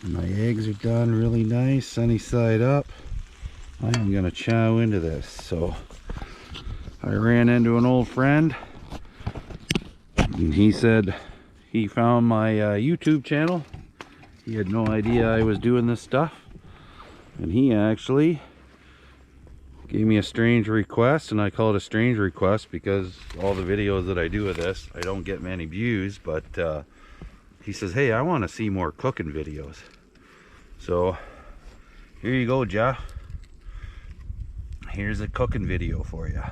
My eggs are done really nice, sunny side up. I am gonna chow into this. So I ran into an old friend and he said he found my YouTube channel. He had no idea I was doing this stuff, and he actually gave me a strange request, and I call it a strange request because all the videos that I do with this, I don't get many views, but he says, hey, I want to see more cooking videos. So here you go, Jeff. Here's a cooking video for you.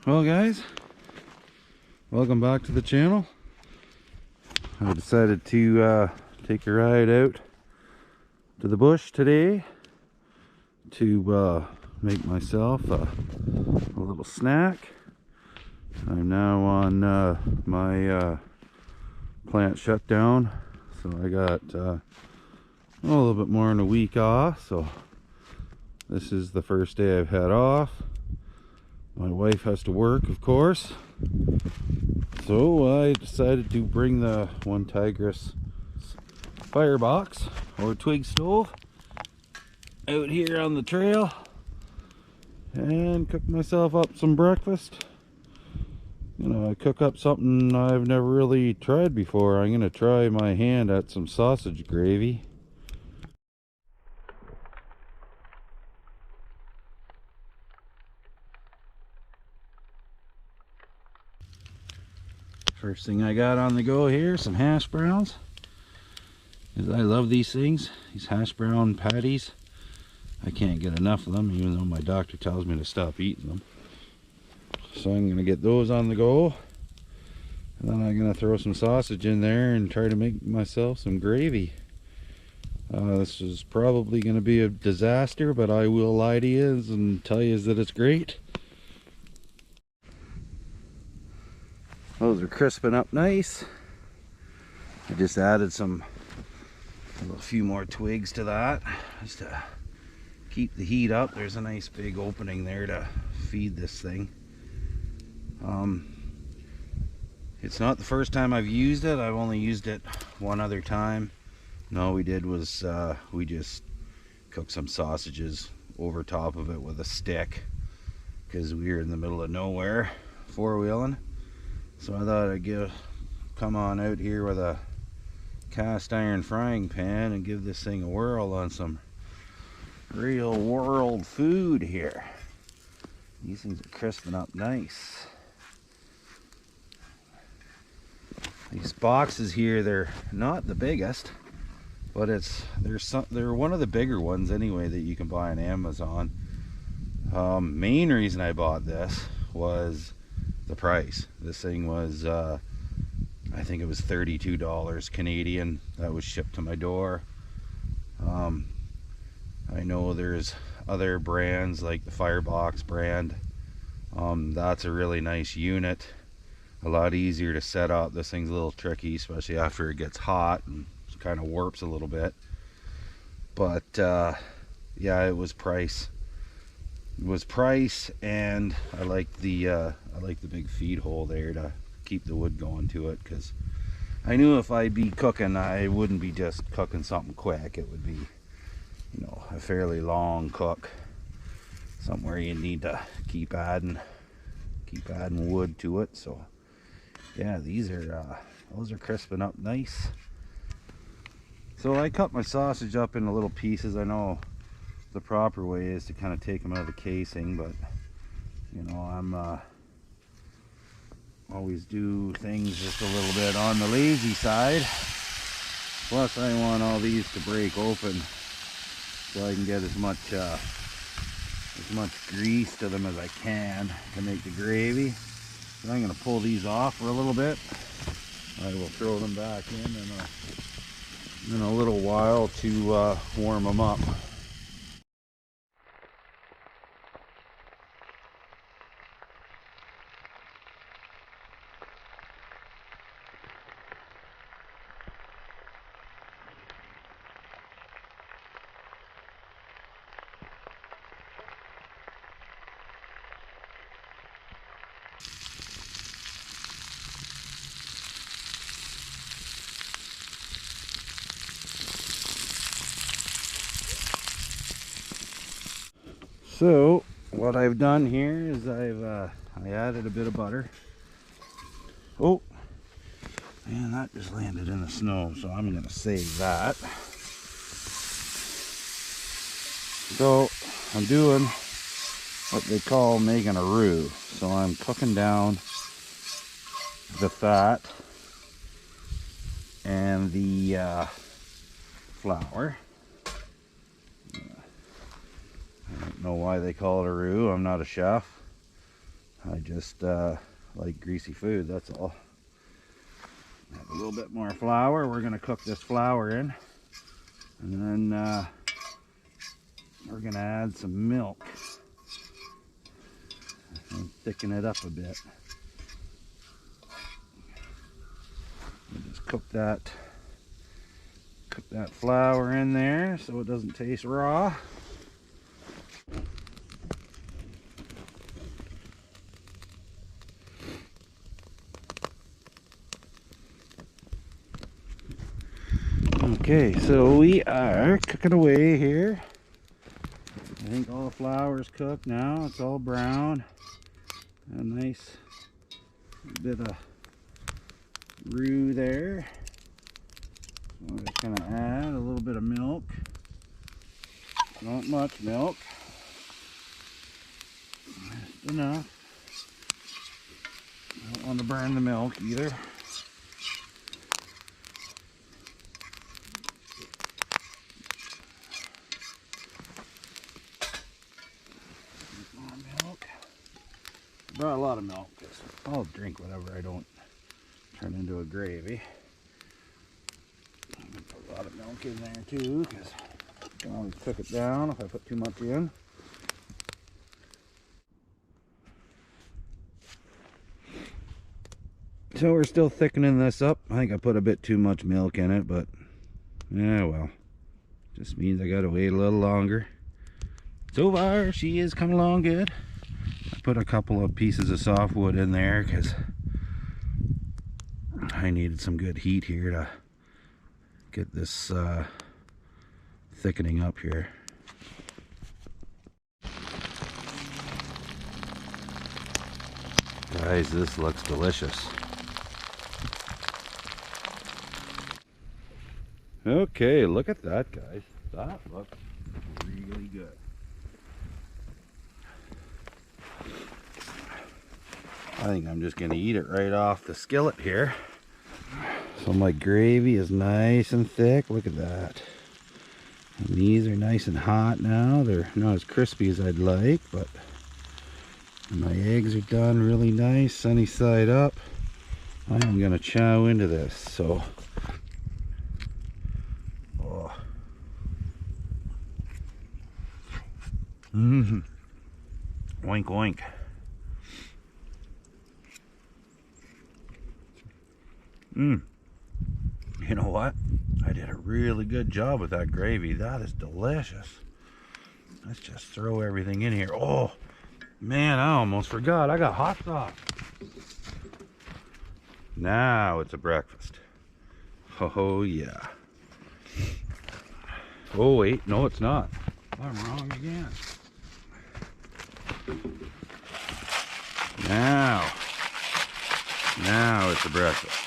Well guys, welcome back to the channel. I decided to take a ride out to the bush today to make myself a little snack. I'm now on my plant shutdown, so I got a little bit more than a week off, so this is the first day I've had off. My wife has to work, of course, so I decided to bring the OneTigris firebox or twig stove out here on the trail and cook myself up some breakfast. You know, I cook up something I've never really tried before. I'm gonna try my hand at some sausage gravy. First thing I got on the go here, some hash browns. Because I love these things, these hash brown patties. I can't get enough of them, even though my doctor tells me to stop eating them. So I'm going to get those on the go. And then I'm going to throw some sausage in there and try to make myself some gravy. This is probably going to be a disaster, but I will lie to you and tell you that it's great. Those are crisping up nice. I just added a few more twigs to that just to keep the heat up. There's a nice big opening there to feed this thing. It's not the first time I've used it. I've only used it one other time. And all we did was we just cooked some sausages over top of it with a stick because we were in the middle of nowhere four-wheeling. So I thought I'd come on out here with a cast iron frying pan and give this thing a whirl on some real world food here. These things are crisping up nice. These boxes here, they're not the biggest, but they're one of the bigger ones anyway that you can buy on Amazon. Main reason I bought this was the price. This thing was I think it was $32 Canadian. That was shipped to my door. I know there's other brands like the Firebox brand. That's a really nice unit, a lot easier to set up. This thing's a little tricky, especially after it gets hot and kind of warps a little bit. But yeah, it was price. It was price, and I like the big feed hole there to keep the wood going to it, because I knew if I'd be cooking, I wouldn't be just cooking something quick. It would be, you know, a fairly long cook, somewhere you need to keep adding wood to it. So yeah, these are those are crisping up nice. So I cut my sausage up into little pieces. I know the proper way is to kind of take them out of the casing, but you know, I'm always do things just a little bit on the lazy side. Plus I want all these to break open so I can get as much grease to them as I can to make the gravy. So I'm going to pull these off for a little bit. I will throw them back in a little while to warm them up. So what I've done here is I added a bit of butter. Oh, man, that just landed in the snow, so I'm gonna save that. So I'm doing what they call making a roux. So I'm cooking down the fat and the flour. I don't know why they call it a roux. I'm not a chef. I just like greasy food, that's all. Have a little bit more flour. We're going to cook this flour in. And then we're going to add some milk and thicken it up a bit. We'll just cook that flour in there so it doesn't taste raw. Okay, so we are cooking away here. I think all the flour's cooked now. It's all brown. A nice bit of roux there. So I'm just going to add a little bit of milk. Not much milk. Just enough. I don't want to burn the milk either. Brought a lot of milk because I'll drink whatever I don't turn into a gravy. I'm going to put a lot of milk in there too, because I can always cook it down if I put too much in. So we're still thickening this up. I think I put a bit too much milk in it, but yeah, well, just means I got to wait a little longer. So far, she is coming along good. Put a couple of pieces of softwood in there because I needed some good heat here to get this thickening up here. Guys, this looks delicious. Okay, look at that, guys. That looks really good. I think I'm just going to eat it right off the skillet here. So my gravy is nice and thick. Look at that. And these are nice and hot now. They're not as crispy as I'd like, but my eggs are done really nice, sunny side up. I'm going to chow into this. So, oh, Oink oink. You know what? I did a really good job with that gravy. That is delicious. Let's just throw everything in here. Oh, man, I almost forgot. I got hot sauce. Now it's a breakfast. Oh, yeah. Oh, wait. No, it's not. I'm wrong again. Now it's a breakfast.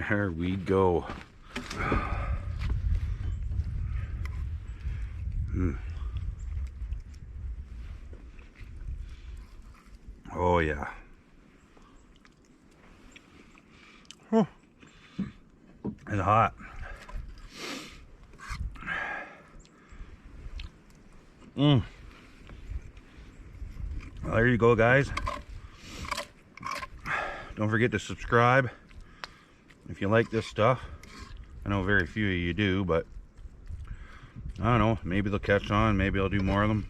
There we go. Oh yeah. Oh, it's hot. Well, there you go, guys. Don't forget to subscribe if you like this stuff. I know very few of you do, but I don't know, maybe they'll catch on, maybe I'll do more of them.